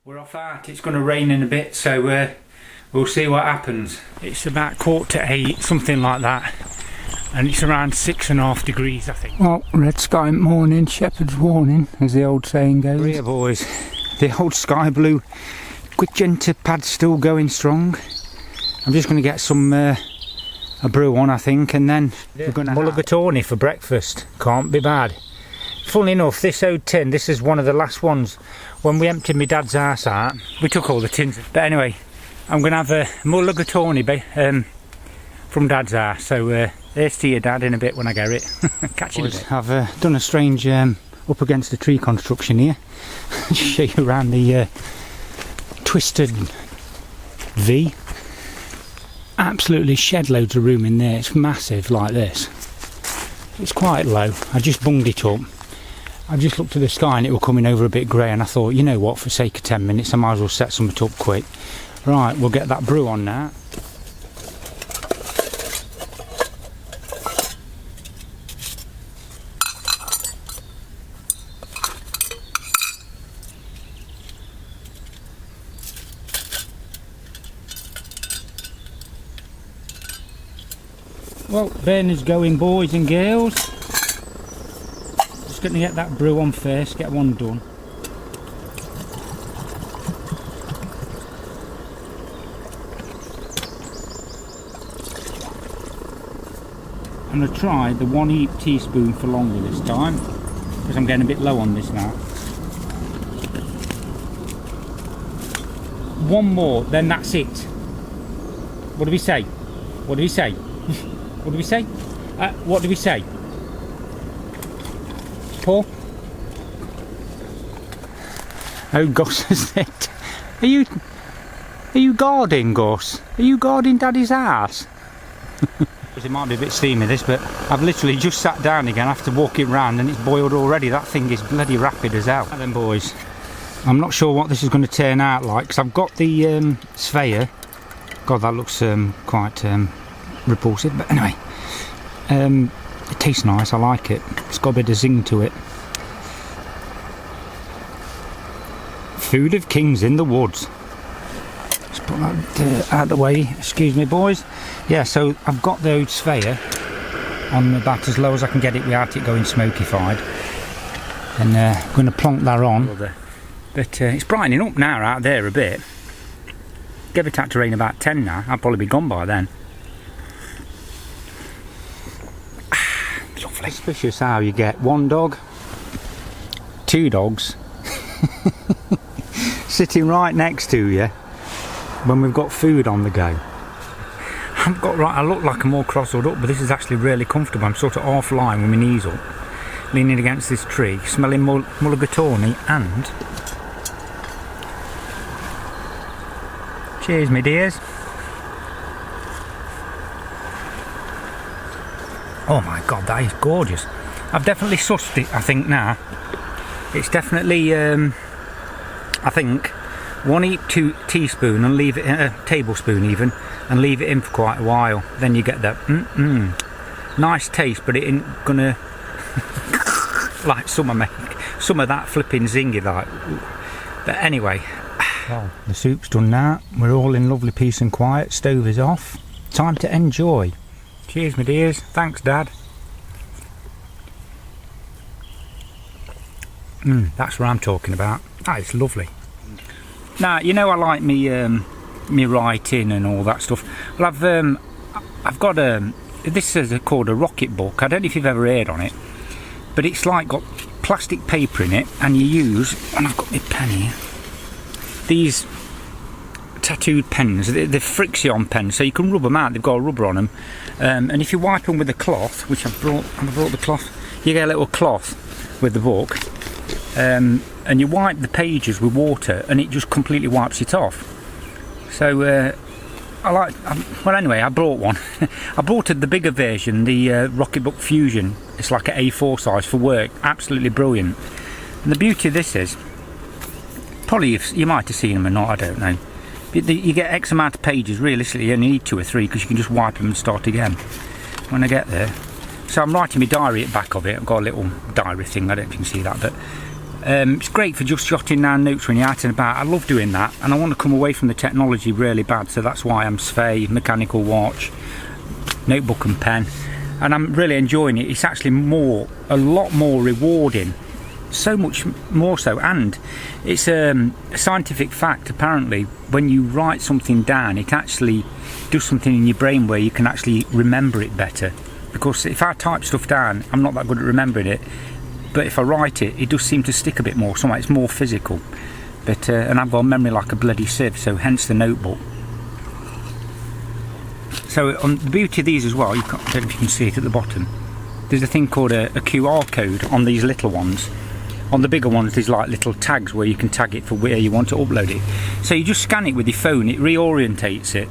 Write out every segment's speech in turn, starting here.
We're off out. It's going to rain in a bit, so we'll see what happens. It's about 7:45, something like that, and it's around 6.5 degrees, I think. Well, red sky morning, shepherd's warning, as the old saying goes. Here, boys, the old sky blue quick gentle pad's still going strong. I'm just going to get some a brew on, I think, and then we're going to mulligatawny for breakfast. Can't be bad. Funnily enough, this old tin, this is one of the last ones. When we emptied my dad's house out, we took all the tins. But anyway, I'm going to have a mulligatawny from dad's house. So here's to your dad in a bit when I get it. Catch you in a bit. I've done a strange up against the tree construction here. Just show you around the twisted V. Absolutely shed loads of room in there. It's massive like this. It's quite low. I just bunged it up. I just looked at the sky and it was coming over a bit grey, and I thought, you know what, for the sake of 10 minutes I might as well set something up quick. Right, we'll get that brew on now. Well, burner's going, boys and girls. Just going to get that brew on first, get one done. And I tried the 1 teaspoon for longer this time, because I'm getting a bit low on this now. One more, then that's it. What do we say? What do we say? What do we say? What do we say? Paul? Oh, Gus, is it? Are you guarding, Gus? Are you guarding Daddy's house? It might be a bit steamy this, but I've literally just sat down again after walking round and it's boiled already. That thing is bloody rapid as hell. Then, boys, I'm not sure what this is going to turn out like, because I've got the Svea. God, that looks quite repulsive, but anyway, it tastes nice. I like it. It's got a bit of zing to it. Food of kings in the woods. Let's put that out of the way. Excuse me, boys. Yeah, so I've got the old Svea on about as low as I can get it without it going smokified, and I'm going to plonk that on. But it's brightening up now out there a bit. Give it out to rain about 10 now. I'll probably be gone by then. Lovely. Suspicious how you get one dog, 2 dogs sitting right next to you when we've got food on the go. I look like I'm all cross-eyed up, but this is actually really comfortable. I'm sort of half lying with my knees up, leaning against this tree, smelling mulligatawny, and cheers, me dears. Oh my god, that is gorgeous. I've definitely sussed it, I think, now. It's definitely, I think, 1 teaspoon and leave it in a tablespoon even, and leave it in for quite a while. Then you get that nice taste, but it ain't gonna like some of that flipping zingy like. But anyway, well, the soup's done now. We're all in lovely peace and quiet. Stove is off. Time to enjoy. Cheers, my dears. Thanks, Dad. That's what I'm talking about. That is lovely. Now, you know I like me writing and all that stuff. Well, I've got this is called a Rocketbook. I don't know if you've ever heard on it, but it's like got plastic paper in it, and you use, and I've got my pen here, these tattooed pens. They're friction pens, so you can rub them out. They've got a rubber on them, and if you wipe them with a cloth, which I've brought the cloth, you get a little cloth with the book, and you wipe the pages with water, and it just completely wipes it off. So well, anyway, I brought one. I brought the bigger version, the Rocketbook Fusion. It's like an A4 size for work. Absolutely brilliant. And the beauty of this is, probably you might have seen them or not, I don't know. You get X amount of pages. Realistically, you only need 2 or 3, because you can just wipe them and start again when I get there. So I'm writing my diary at the back of it. I've got a little diary thing. I don't know if you can see that, but It's great for just jotting down notes when you're out and about. I love doing that, and I want to come away from the technology really bad, so that's why I'm Svea, mechanical watch, notebook and pen, and I'm really enjoying it. It's actually a lot more rewarding, so much more so, and it's a scientific fact apparently. When you write something down, it actually does something in your brain where you can actually remember it better, because if I type stuff down, I'm not that good at remembering it, but if I write it, it does seem to stick a bit more. Somehow it's more physical. But and I've got a memory like a bloody sieve, so hence the notebook. So on the beauty of these as well, I don't know if you can see it at the bottom, there's a thing called a QR code on these little ones. On the bigger ones there's like little tags where you can tag it for where you want to upload it. So you just scan it with your phone, it reorientates it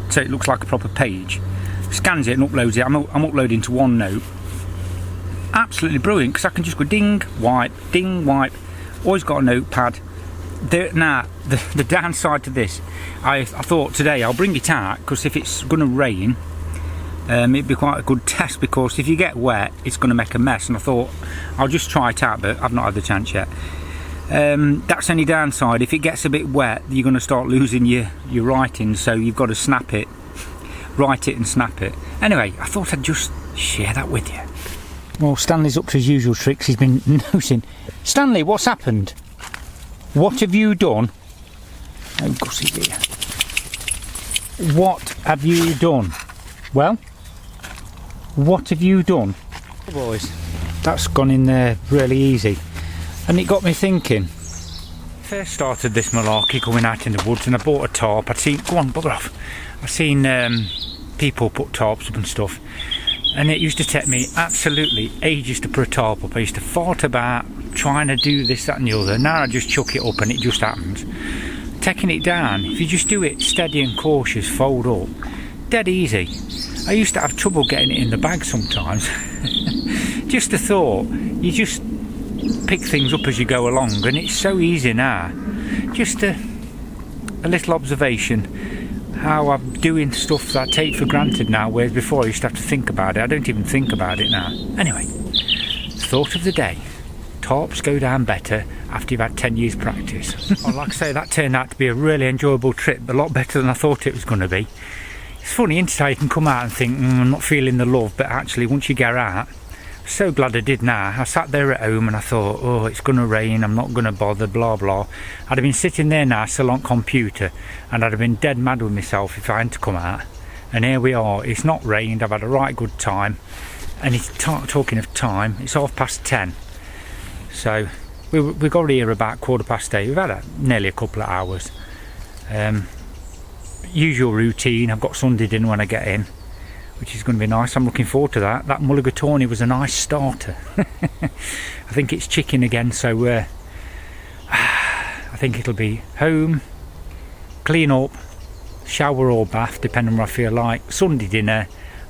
so it looks like a proper page, scans it and uploads it. I'm uploading to OneNote. Absolutely brilliant, because I can just go ding, wipe, always got a notepad. Now, the downside to this, I thought today I'll bring it out, because if it's going to rain, it'd be quite a good test, because if you get wet, it's going to make a mess, and I thought I'll just try it out, but I've not had the chance yet. That's any downside. If it gets a bit wet, you're going to start losing your writing, so you've got to snap it, write it and snap it. Anyway, I thought I'd just share that with you. Well, Stanley's up to his usual tricks. He's been nosing. Stanley, what's happened? What have you done? Oh, Gussie dear. What have you done? Well, what have you done? Oh, boys, that's gone in there really easy. And it got me thinking. First started this malarkey going out in the woods, and I bought a tarp. I'd seen, go on, bugger off. I've seen people put tarps up and stuff. And it used to take me absolutely ages to put a tarp up. I used to fart about trying to do this, that and the other. Now I just chuck it up and it just happens. Taking it down, if you just do it steady and cautious, fold up, dead easy. I used to have trouble getting it in the bag sometimes. Just a thought, you just pick things up as you go along, and it's so easy now. Just a little observation. How I'm doing stuff that I take for granted now, whereas before I used to have to think about it. I don't even think about it now. Anyway, thought of the day. Tarps go down better after you've had 10 years practice. Well, like I say, that turned out to be a really enjoyable trip, a lot better than I thought it was going to be. It's funny, isn't it, how you can come out and think, I'm not feeling the love, but actually once you get out, I'm so glad I did now. I sat there at home and I thought, oh, it's going to rain, I'm not going to bother, blah blah. I'd have been sitting there now still on computer, and I'd have been dead mad with myself if I hadn't come out. And here we are, it's not rained, I've had a right good time. And it's talking of time, it's 10:30. So we got here about 8:15. We've had nearly a couple of hours. Usual routine, I've got Sunday dinner when I get in, which is going to be nice. I'm looking forward to that. That Mulligatawny was a nice starter. I think it's chicken again, so I think it'll be home, clean up, shower or bath, depending on what I feel like, Sunday dinner,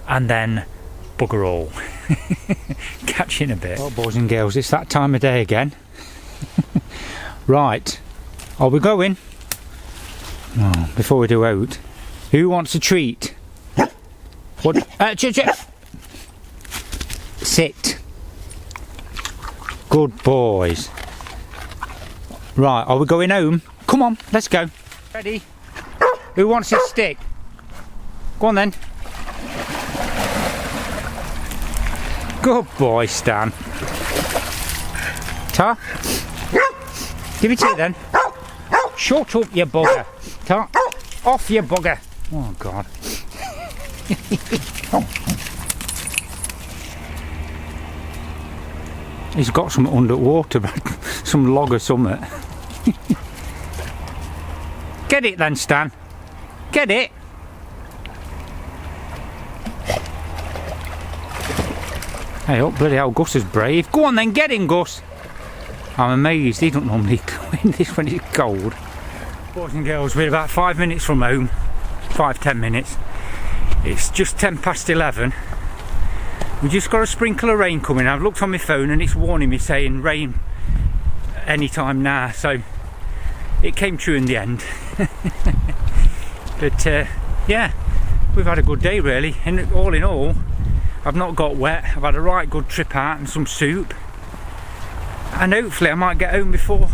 and then bugger all. Catch you in a bit. Well, boys and girls, it's that time of day again. Right, are we going? Oh, before we do out, who wants a treat? What? Sit. Good boys. Right, are we going home? Come on, let's go. Ready? Who wants a stick? Go on then. Good boy, Stan. Ta. Give it here then. Shut up, you bugger. Ta. Off, you bugger. Oh, God. He's got some underwater, some log or something. Get it then, Stan. Get it. Hey, oh, bloody hell, Gus is brave. Go on then, get him, Gus. I'm amazed, he don't normally go in this when it's cold. Boys and girls, we're about 5 minutes from home. 5-10 minutes. It's just 11:10. We just got a sprinkle of rain coming. I've looked on my phone and it's warning me saying rain anytime now, so it came true in the end. But yeah, we've had a good day really, and all in all I've not got wet. I've had a right good trip out and some soup. and hopefully I might get home before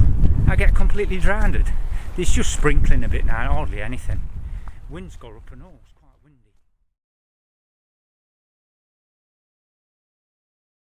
I get completely drowned. It's just sprinkling a bit now, hardly anything. Wind's got up and all.